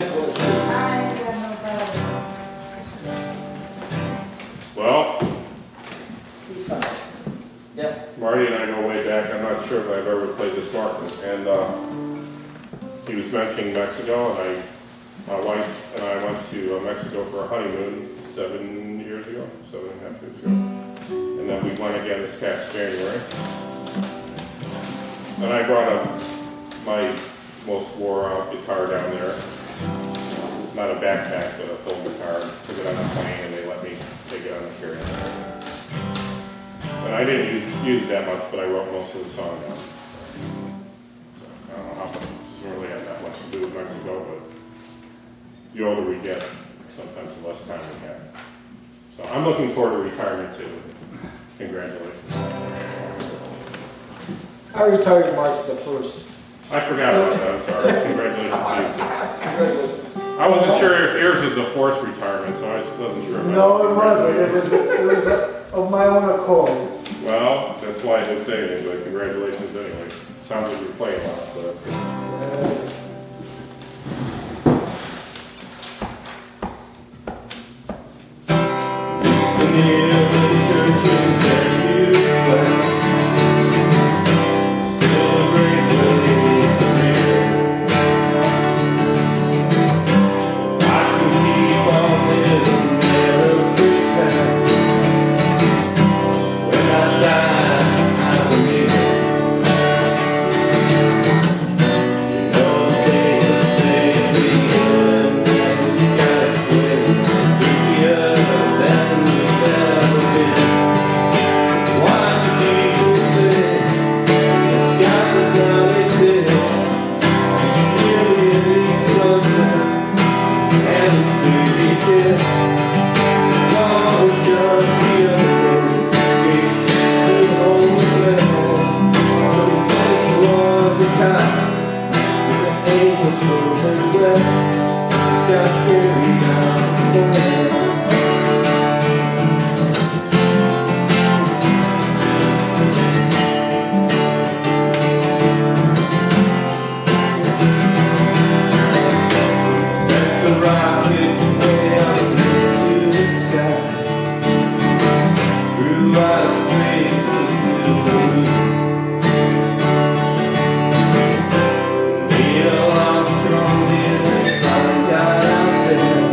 Well, Yeah. Marty and I go way back. I'm not sure if I've ever played this market. And he was mentioning Mexico, and my wife and I went to Mexico for a honeymoon 7.5 years ago. And then we went again this past January. And I brought up my most wore-out guitar down there. Not a backpack, but a full guitar. Took it on the plane, and they let me take it on the carry-on. And I didn't use it that much, but I wrote most of the song down. So, I don't know how much, it doesn't really have that much to do with Mexico, but the older we get, sometimes the less time we have. So I'm looking forward to retirement too. Congratulations. I retired March the 1st. I forgot about that, I'm sorry. Congratulations to you too. Congratulations. I wasn't sure if yours was a forced retirement, so I just wasn't sure. No, it wasn't. It was of my own accord. Well, that's why I didn't say anything, but congratulations anyways. Sounds like you're playing a lot, so that's good. Armstrong did it, I got out there.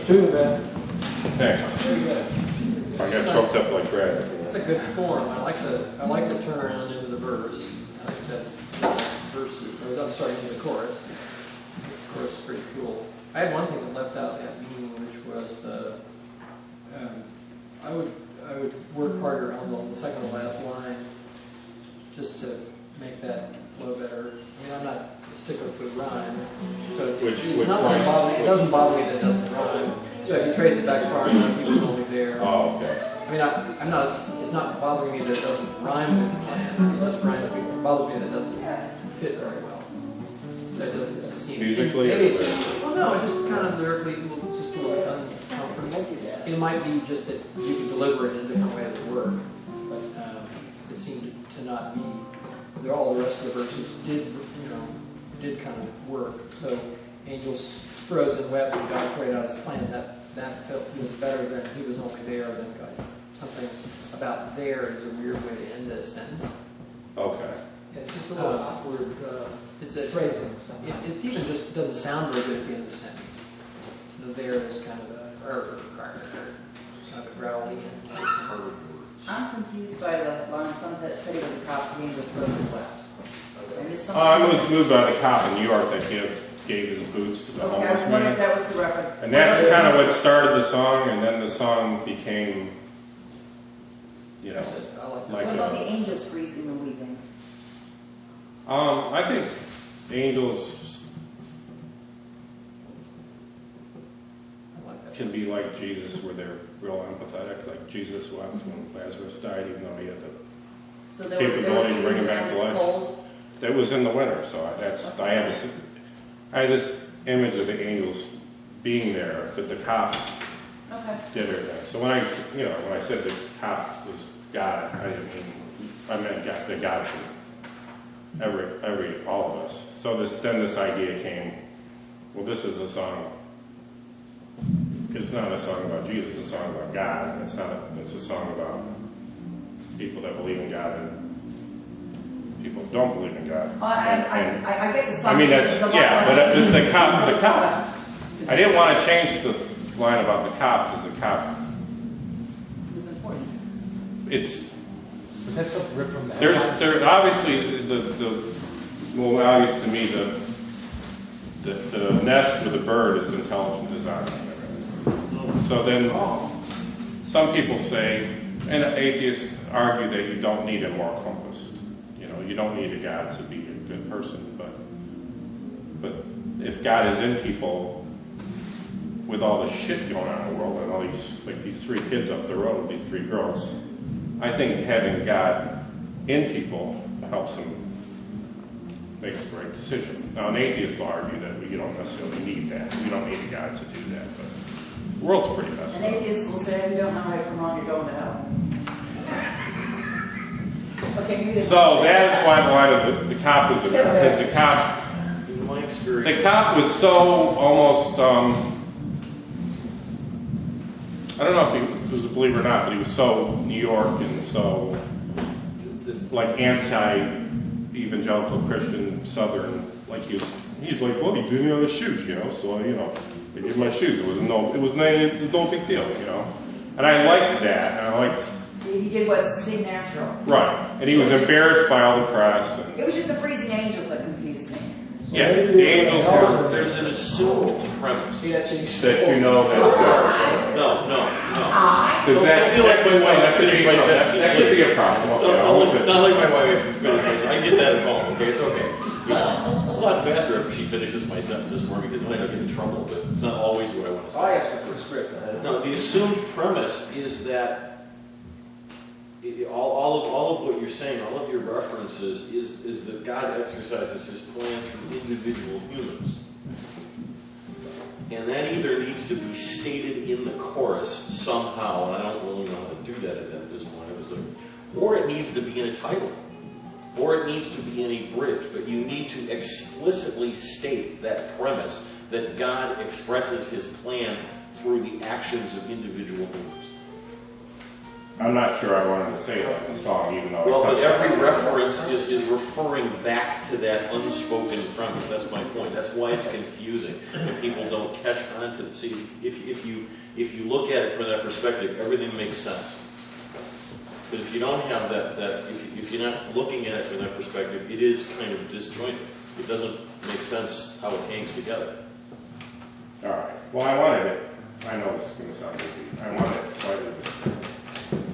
tune, man. Thanks. Very good. I got choked up like Brad. It's a good form. I like the turnaround into the verse. I think that's verses, or I'm sorry, into the chorus. The chorus is pretty cool. I had one thing that left out that meaning, which was the I would work harder on the second to last line, just to make that flow better. I mean, I'm not a stickler for rhyme, so Which not line? really bother me. It doesn't bother me that it doesn't rhyme. So if you trace it back far enough, he was only there. Oh, okay. I mean, I'm not. It's not bothering me that it doesn't rhyme with the plan. It does rhyme with it. It bothers me that it doesn't fit very well. So it doesn't seem Musically, maybe. or Well, no, just kind of lyrically, just a little bit uncomfortable. It might be just that you could deliver it in a different way that would work, but it seemed to not be. All the rest of the verses did kind of work. So angels froze and wept, and God carried out His plan. That felt was better than He was only there. Than God. Something about there is a weird way to end this sentence. Okay. It's just a little awkward It's a phrasing somehow. It even just doesn't sound very good at the end of the sentence. The there is kind of a growly end. I'm confused by the line, some that said he was a cop, the angels froze and wept. I missed something. I was moved by the cop in New York that gave his boots to the Okay, I homeless was wondering man. if that was the reference. And that's kind of what started the song, and then the song became, I like that. like What about the angels freezing and weeping? I think angels I like that. can be like Jesus, where they're real empathetic, like Jesus wept when Lazarus died, even though he had the So there capability to bring him back to life. cold. That was in the winter, so I had this image of the angels being there, but the cop Okay. did everything. So when I said the cop was God, I meant God, the God for all of us. So then this idea came. Well, this is a song. It's not a song about Jesus. It's a song about God. It's a song about people that believe in God and people who don't believe in God. I get the song. I mean, that's, yeah, but the cop, I didn't want to change the line about the cop, because the cop, It was important. Was that something ripped from the there's obviously obvious to me, the nest with the bird is intelligent design. So then, some people say, and atheists argue that you don't need a moral compass. You don't need a God to be a good person, but if God is in people, with all the shit going on in the world, and all these three kids up the road, these three girls, I think having God in people helps them make the right decision. Now, an atheist will argue that you don't necessarily need that. You don't need a God to do that, but the world's pretty messed An up. atheist will say, if you don't know right from wrong, you're going to hell. Okay, maybe So that's why the line of the cop was in there, because the cop, In my experience, the cop was so almost, I don't know if he was a believer or not, but he was so New York and so like anti-evangelical Christian Southern, like he's like, well, he didn't have his shoes, so they gave my shoes. It was no big deal, And I liked that, and I liked. he did what seemed natural. Right, and he was embarrassed by all the press. And, It was just the freezing angels that confused me. yeah, the angels were, there's an assumed premise. that that's No. Does I feel like my wife finished my sentences. That could be a problem. Okay, I'll look at Not like my wife finished my sentences. I get that at home, okay? It's okay. It's a lot faster if she finishes my sentences for me, because then I don't get in trouble, but it's not always what I want to say. I asked her for a script. No, the assumed premise is that all of what you're saying, all of your references, is that God exercises His plan through individual humans. And that either needs to be stated in the chorus somehow, and I don't really know how to do that at this point. Or it needs to be in a title, or it needs to be in a bridge. But you need to explicitly state that premise that God expresses His plan through the actions of individual humans. I'm not sure I wanted to say that in the song, even though. Well, it but comes every from- reference is referring back to that unspoken premise. That's my point. That's why it's confusing, and people don't catch on to. See, if you look at it from that perspective, everything makes sense. But if you don't have that if you're not looking at it from that perspective, it is kind of disjointed. It doesn't make sense how it hangs together. All right. Well, I wanted it. I know this is going to sound goofy. I wanted it slightly different.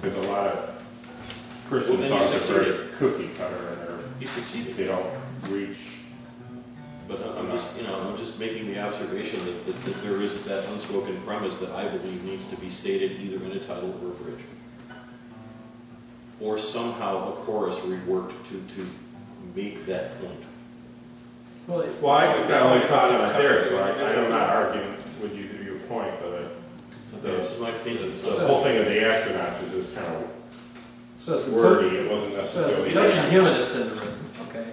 There's a lot of Christian Well, then you songs that are very succeeded. cookie cutter, and You succeeded. they don't reach. But I'm just making the observation that there is that unspoken premise that I believe needs to be stated either in a title or a bridge, or somehow a chorus reworked to make that point. Well, I got only caught on there, so I'm not arguing with you to your point, but This is my opinion. the whole thing of the astronauts is just kind of So it's the wordy. It wasn't So necessarily. token humanist in the room, okay?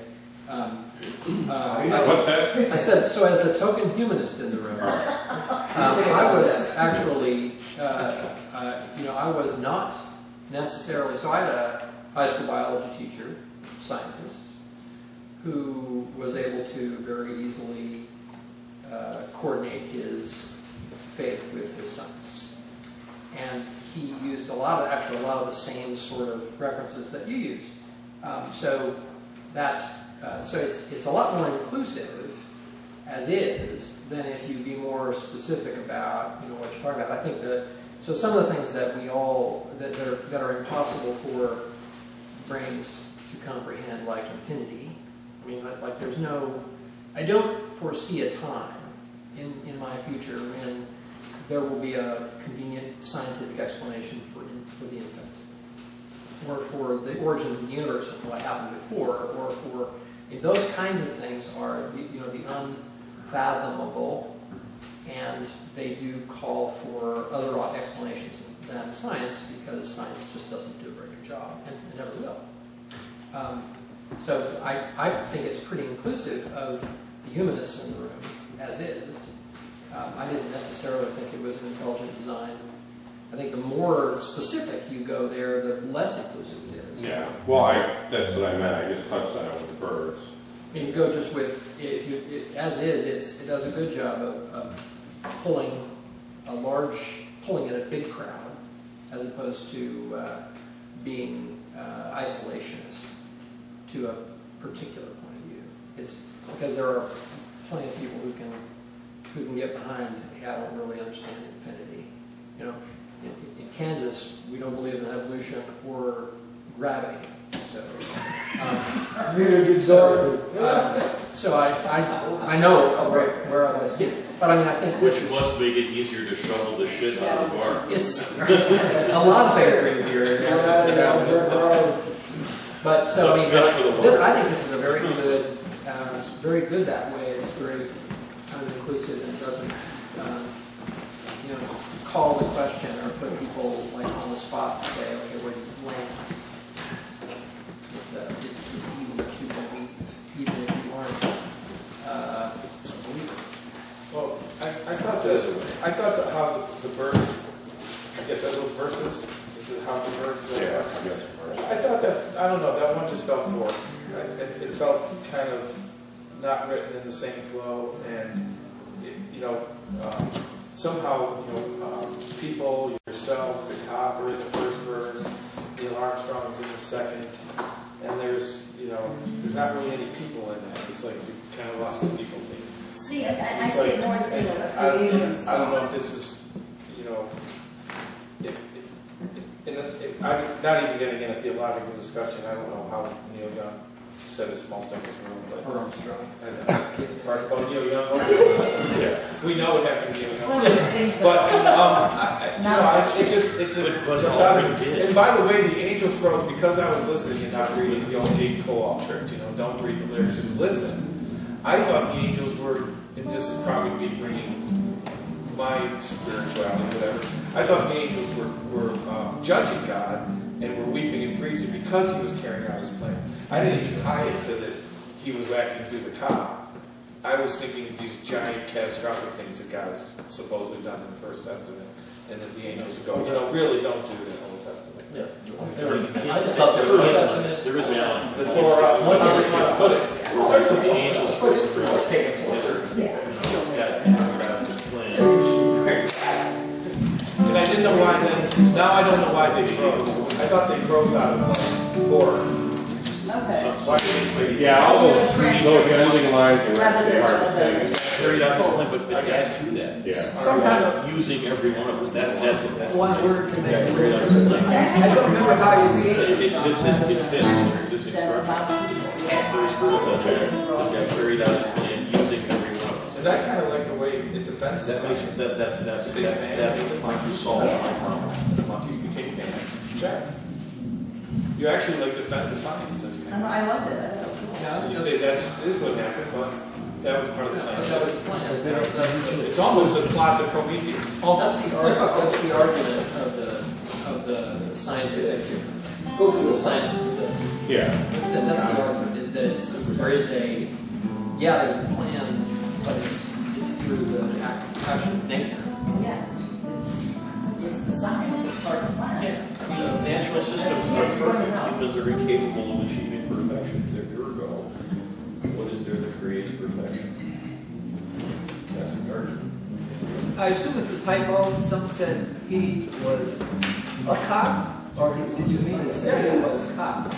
What's that? I said, so as the token humanist in the room, All right. I was actually, I was not necessarily, so I had a high school biology teacher, scientist, who was able to very easily coordinate his faith with his science. And he used a lot of the same sort of references that you use. So it's a lot more inclusive as is than if you be more specific about what you're talking about. I think that some of the things that we all that are impossible for brains to comprehend, like infinity. I mean, like there's no. I don't foresee a time in my future when there will be a convenient scientific explanation for the infant, or for the origins of the universe and what happened before, or for those kinds of things are the unfathomable, and they do call for other explanations than science, because science just doesn't do a very good job and never will. So I think it's pretty inclusive of the humanists in the room as is. I didn't necessarily think it was an intelligent design. I think the more specific you go there, the less inclusive it is. Yeah. Well, that's what I meant. I just touched on it with the birds. I mean, you go just with as is. It does a good job of pulling in a big crowd, as opposed to being isolationist to a particular point of view. It's because there are plenty of people who can get behind, hey, I don't really understand infinity. In Kansas, we don't believe in evolution or gravity. So, Neither did Dorothy. so I know where I was getting, but I mean, I think Which must make it easier to shovel the shit out of the bar. it's a lot of things are easier. But so I mean, That's for the world. I think this is a very good that way. It's very kind of inclusive and doesn't call the question or put people like on the spot and say, okay, where do you land? It's easy to believe, even if you aren't a believer. Well, I thought that how the birds, I guess those verses, is it how the birds? Yeah, I guess birds. I thought that, I don't know, that one just felt forced. It felt kind of not written in the same flow, and somehow people, yourself, the cop are in the first verse, Neil Armstrong is in the second, and there's not really any people in that. It's like we kind of lost the people theme. See, I see it more as being a I creation don't know song. if this is, I'm not even getting in a theological discussion. I don't know how Neil Young said a small step was wrong, but Or Armstrong. I don't know. Oh, Neil Young. Yeah, we know what happened to Neil Young. One of those things, But but it just. But all we did. And by the way, the angels froze because I was listening and not reading the old J. Cole trick. Don't read the lyrics, just listen. I thought the angels were, and this would probably be bringing my spirituality, whatever. I thought the angels were judging God and were weeping and freezing because he was carrying out his plan. I didn't even tie it to that he was acting through the cop. I was thinking of these giant catastrophic things that God has supposedly done in the First Testament, and that the angels would go, really don't do that in the Old Testament. Yeah. I just thought there was an estimate. There is a line. That's where, once you put it, Where's the angels supposed to bring us? Take it. and I didn't know why then, now I don't know why they froze. I thought they froze out of horror. Okay. Why did they? Yeah, all those ending lines are Rather actually than hard to rather say. than- Carried out this line, but add to that. Yeah. Some kind of Using every one of us. That's one the word can make Yeah, a carried out difference. this line. I don't remember how you It read it. fits in your existing structure. Just add those words on there. That carried out his plan using every one of us. And I kind of like the way it defends That makes that finally solves my problem. Monkeys became man. Check. You actually like defend the science. That's kind of. I loved it. I thought it was cool. Yeah, You say that is what happened, but that was part of the that plan. was the plan. It's almost the plot of Prometheus. Oh, that's the argument of the scientific. Go through the science. Yeah. That's the argument, is that there is a, there's a plan, but it's through the actual nature. Yes, it's the science, it's part of the plan. Natural systems are perfect because they're incapable of achieving perfection. Ergo, what is there that creates perfection? That's the argument. I assume it's a typo. Some said he was a cop, or did you mean to say he was a cop?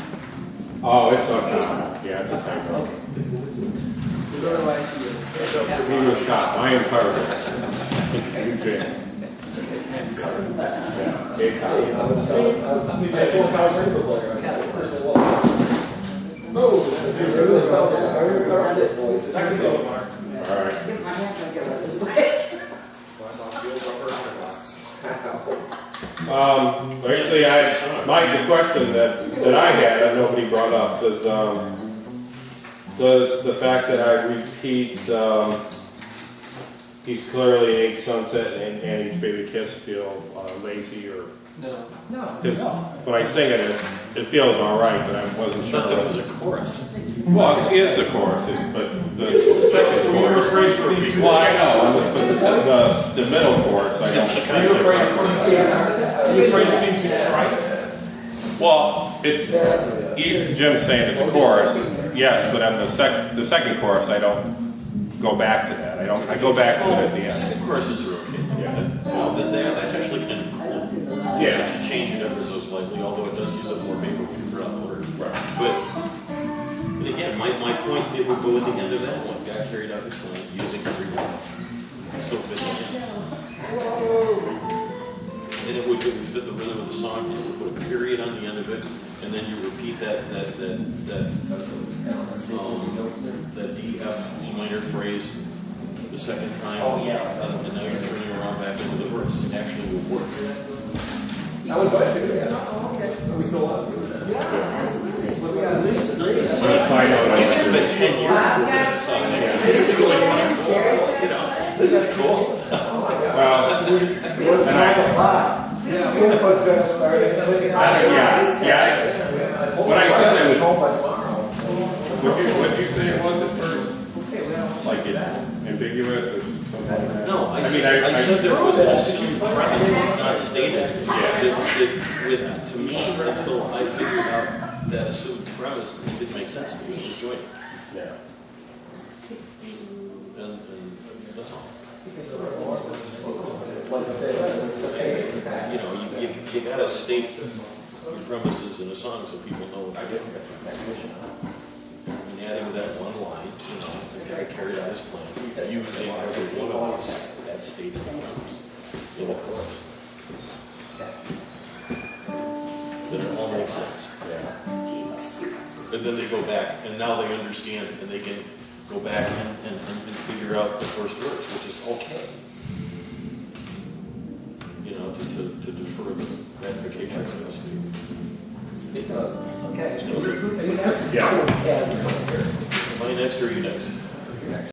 Oh, it's not cop. Yeah, it's a typo. Okay. Because otherwise you would. He was cop. I am Carver. You Jim. Yeah, big cop. I suppose I was a rainbow player. I can go, Mark. All right. My hands don't get wet this way. Actually, the question that I had, that nobody brought up, does the fact that I repeat, he's clearly egg sunset and each baby kiss feel lazy or? No. Because when I sing it, it feels all right, but I wasn't I sure. thought that was a chorus. Well, it is the chorus, but the second Were you chorus. afraid to sing too Well, much? I know, but the middle chorus, I don't. Are you afraid to sing too? Are you afraid to sing too trite? Well, it's, even Jim's saying it's a chorus, yes, but on the second chorus, I don't go back to that. I go back to it at the end. Second choruses are okay. Yeah. Well, that's actually kind of cool. Yeah. To change it ever so slightly, although it does use up more paper when you throughout the words. Right. But again, my point, it would go at the end of that one. God carried out his plan using every one. Still fits in. And it would fit the rhythm of the song, and it would put a period on the end of it, and then you repeat that D, F, E minor phrase the second time. Oh, yeah. And now you're turning around back into the verse. It actually would work. I was going to do that. Oh, okay. Are we still on to that? Yeah, absolutely. On a side note, It's been 10 years working on the song. This is really cool. You know, this is cool. well, What's the plot? Input's gonna start. When I said it was, would you say it was at first? Like it's ambiguous or something like that? No, I mean, said there was an assumed premise that's not stated. Yeah. To me, until I figured out that assumed premise, it didn't make sense. It was disjointed. Yeah. And that's all. You know, you gotta state your premises in a song so people know what you're getting. And adding that one line, you know, the guy carried out his plan, using every one of us, that states the premise in the chorus. Then it all makes sense. And then they go back, and now they understand, and they can go back and figure out the first verse, which is okay. You know, to defer the gratification, so to speak. It does. Okay. Yeah. Am I next or are you next?